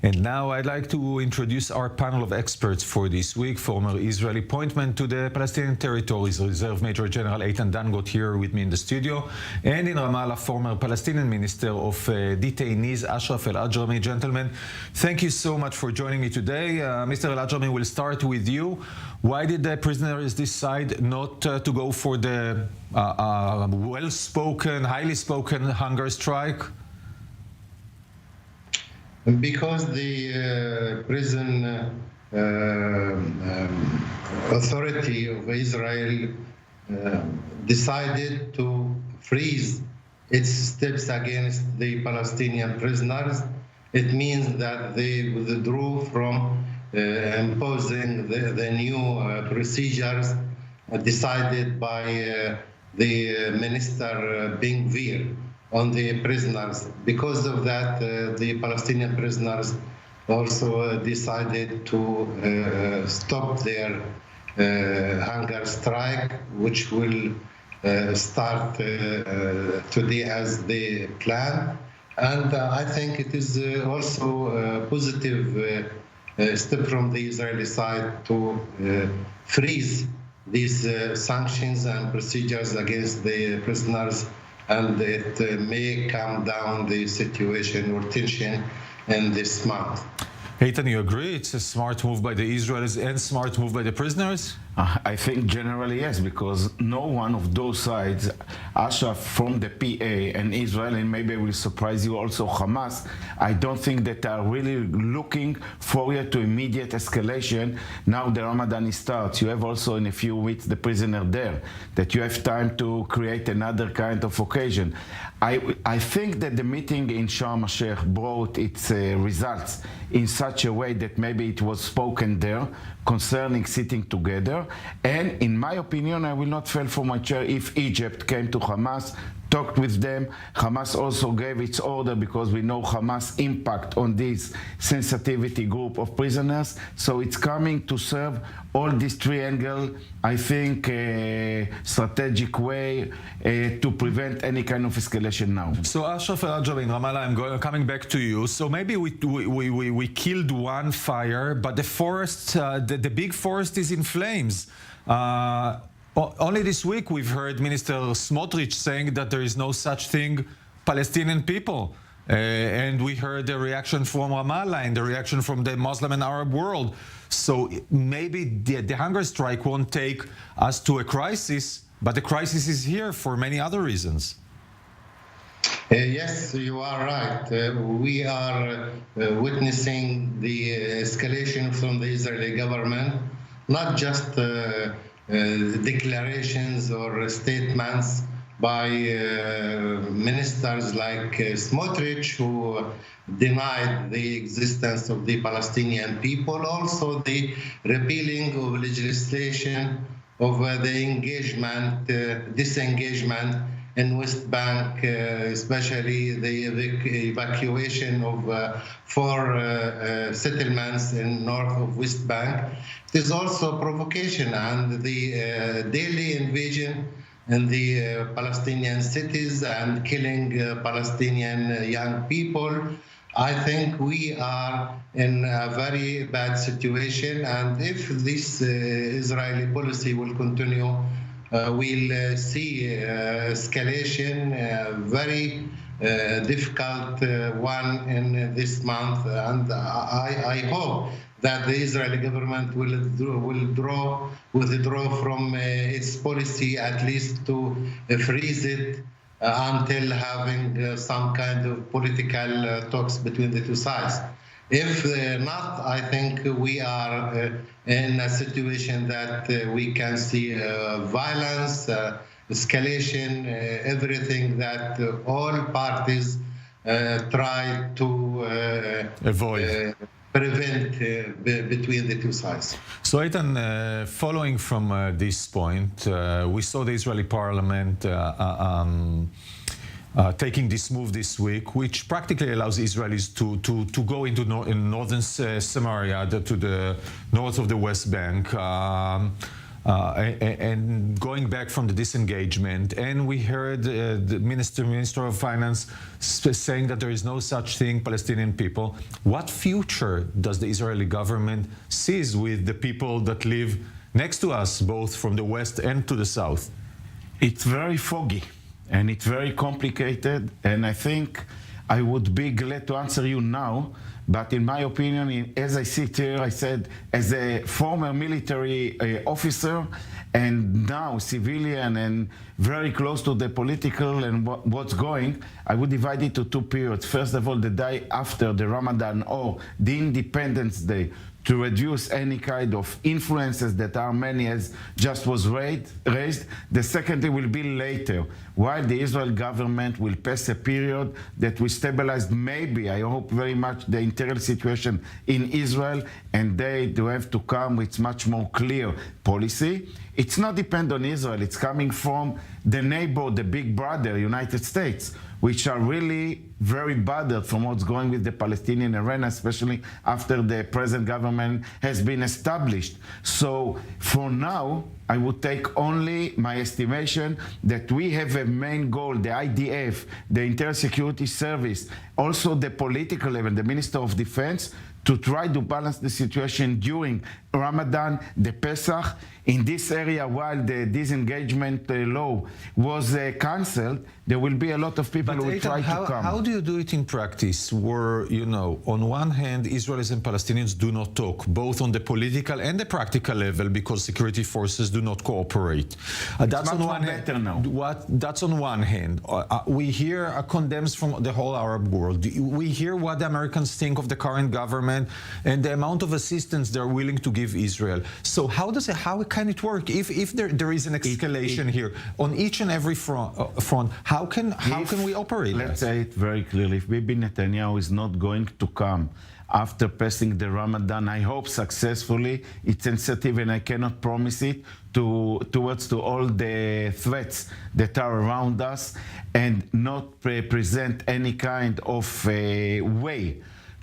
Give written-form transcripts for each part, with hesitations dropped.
And now I'd like to introduce our panel of experts for this week. Former Israeli appointment to the Palestinian territories, Reserve Major General Eitan Dangot here with me in the studio. And in Ramallah, former Palestinian Minister of Detainees, Ashraf Al-Ajrami. Gentlemen, thank you so much for joining me today. Mr. Al-Ajrami, we'll start with you. Why did the prisoners decide not to go for the well-spoken, highly spoken hunger strike? Because the prison authority of Israel decided to freeze its steps against the Palestinian prisoners. It means that they withdrew from imposing the new procedures decided by the Minister Ben-Gvir on the prisoners. Because of that, the Palestinian prisoners also decided to stop their hunger strike, which will start today as they plan. And I think it is also a positive step from the Israeli side to freeze these sanctions and procedures against the prisoners, and it may calm down the situation or tension in this month. Eitan, you agree? It's a smart move by the Israelis and smart move by the prisoners? I think generally yes, because no one of those sides, Ashraf from the PA and Israel, and maybe I will surprise you also Hamas, I don't think that they are really looking forward to immediate escalation. Now the Ramadan starts. You have also in a few weeks the prisoner there, that you have time to create another kind of occasion. I think that the meeting in Sharm el-Sheikh brought its results in such a way that maybe it was spoken there concerning sitting together. And in my opinion, I will not fall from my chair if Egypt came to Hamas, talked with them. Hamas also gave its order, because we know Hamas impact on this sensitivity group of prisoners. So it's coming to serve all this triangle, I think, strategic way to prevent any kind of escalation now. So Ashraf Al-Ajrami in Ramallah, I'm coming back to you. So maybe we killed one fire, but the forest, the big forest is in flames. Only this week we've heard Minister Smotrich saying that there is no such thing Palestinian people. And we heard the reaction from Ramallah and the reaction from the Muslim and Arab world. So maybe the hunger strike won't take us to a crisis, but the crisis is here for many other reasons. Yes, you are right. We are witnessing the escalation from the Israeli government, not just declarations or statements by ministers like Smotrich, who denied the existence of the Palestinian people, also the repealing of legislation of the engagement, disengagement in West Bank, especially the evacuation of 4 settlements in north of West Bank. It is also a provocation, and the daily invasion in the Palestinian cities and killing Palestinian young people. I think we are in a very bad situation, and if this Israeli policy will continue, we'll see escalation, very difficult one in this month, and I hope that the Israeli government will withdraw from its policy, at least to freeze it until having some kind of political talks between the two sides. If not, I think we are in a situation that we can see violence, escalation, everything that all parties try to avoid. Prevent between the two sides. So, Eitan, following from this point, we saw the Israeli parliament taking this move this week, which practically allows Israelis to go into northern Samaria, to the north of the West Bank. and going back from the disengagement, and we heard the Minister of Finance saying that there is no such thing, Palestinian people. What future does the Israeli government sees with the people that live next to us, both from the west and to the south? It's very foggy and it's very complicated, and I think I would be glad to answer you now, but in my opinion, as I sit here, I said, as a former military officer and now civilian and very close to the political and what's going, I would divide it to two periods. First of all, the day after the Ramadan or the Independence Day, to reduce any kind of influences that are many as just was raised. The second thing will be later, while the Israel government will pass a period that will stabilize maybe, I hope very much, the internal situation in Israel, and they do have to come with much more clear policy. It's not depend on Israel, it's coming from the neighbor, the big brother, United States, which are really very bothered from what's going with the Palestinian arena, especially after the present government has been established. So for now, I would take only my estimation that we have a main goal, the IDF, the Inter Security Service, also the political level, the Minister of Defense, to try to balance the situation during Ramadan, the Pesach. In this area, while the disengagement law was cancelled, there will be a lot of people who will try to come. How do you do it in practice where, you know, on one hand, Israelis and Palestinians do not talk, both on the political and the practical level, because security forces do not cooperate? That's on one hand. That's on one hand. We hear condemns from the whole Arab world. We hear what the Americans think of the current government and the amount of assistance they're willing to give Israel. So how can it work if there is an escalation here on each and every front? How can we operate? Let's say it very clearly. If Bibi Netanyahu is not going to come after passing the Ramadan, I hope successfully, it's sensitive and I cannot promise it, towards all the threats that are around us, and not present any kind of way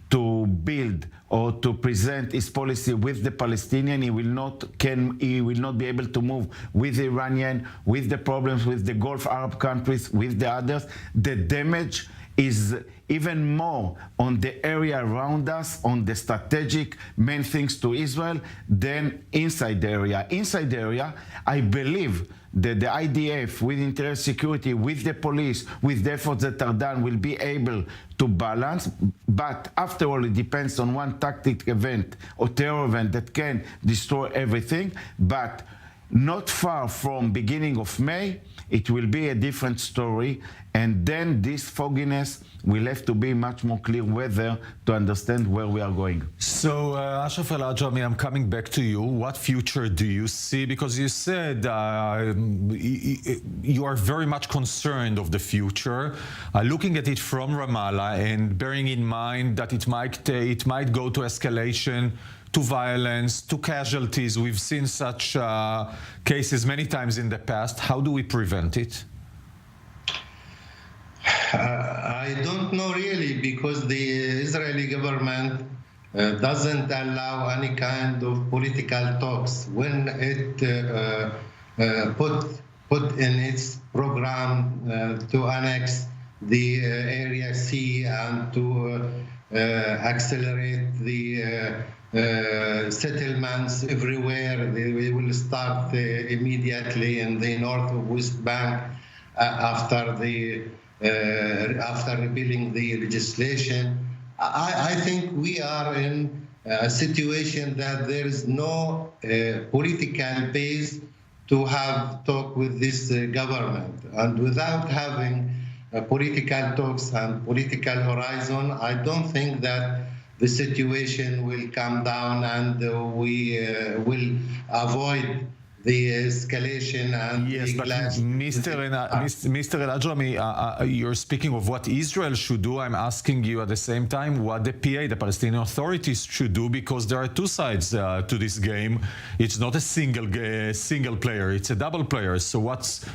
to build or to present his policy with the Palestinian. He will not be able to move with the Iranian, with the problems with the Gulf Arab countries, with the others. The damage is even more on the area around us, on the strategic main things to Israel, than inside the area. Inside the area, I believe that the IDF, with internal security, with the police, with the efforts that are done, will be able to balance. But after all, it depends on one tactic event or terror event that can destroy everything. But not far from beginning of May, it will be a different story. And then this fogginess will have to be much more clear weather to understand where we are going. So, Ashraf Al-Ajrami, I'm coming back to you. What future do you see? Because you said you are very much concerned of the future, looking at it from Ramallah and bearing in mind that it might go to escalation, to violence, to casualties. We've seen such cases many times in the past. How do we prevent it? I don't know really, because the Israeli government doesn't allow any kind of political talks. When it put in its program to annex the Area C and to accelerate the settlements everywhere, they will start immediately in the North West Bank after repealing the legislation. I think we are in a situation that there is no political base to have talk with this government. And without having political talks and political horizon, I don't think that the situation will come down and we will avoid the escalation and yes, the but clash. Mr. El-Ajrami, you're speaking of what Israel should do. I'm asking you at the same time what the PA, the Palestinian authorities, should do, because there are two sides to this game. It's not a single player; it's a double player. So what's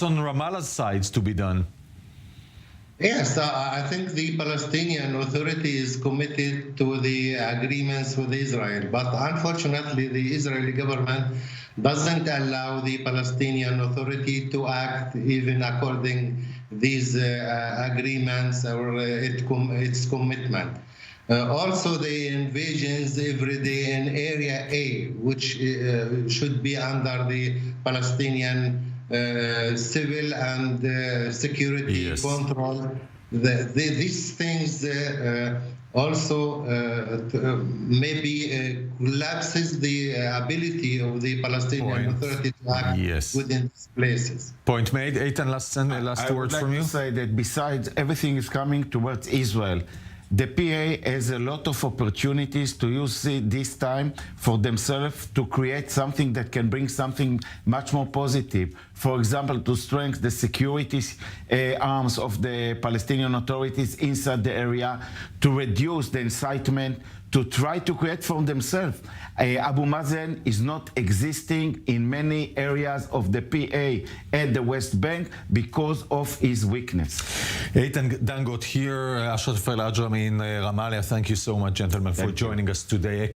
on Ramallah's sides to be done? Yes, I think the Palestinian Authority is committed to the agreements with Israel, but unfortunately, the Israeli government doesn't allow the Palestinian Authority to act even according these agreements or its commitment. Also, the invasions every day in Area A, which should be under the Palestinian civil and security Yes. control. These things also maybe collapses the ability of the Palestinian Point. Authority to act Yes. within these places. Point made. Eitan, last I would words like from to you. say that besides everything is coming towards Israel, the PA has a lot of opportunities to use this time for themselves to create something that can bring something much more positive. For example, to strengthen the security arms of the Palestinian authorities inside the area, to reduce the incitement, to try to create for themselves. Abu Mazen is not existing in many areas of the PA and the West Bank because of his weakness. Eitan Dangot here, Ashraf Al-Ajrami in Ramallah. Thank you so much, gentlemen, for joining us today.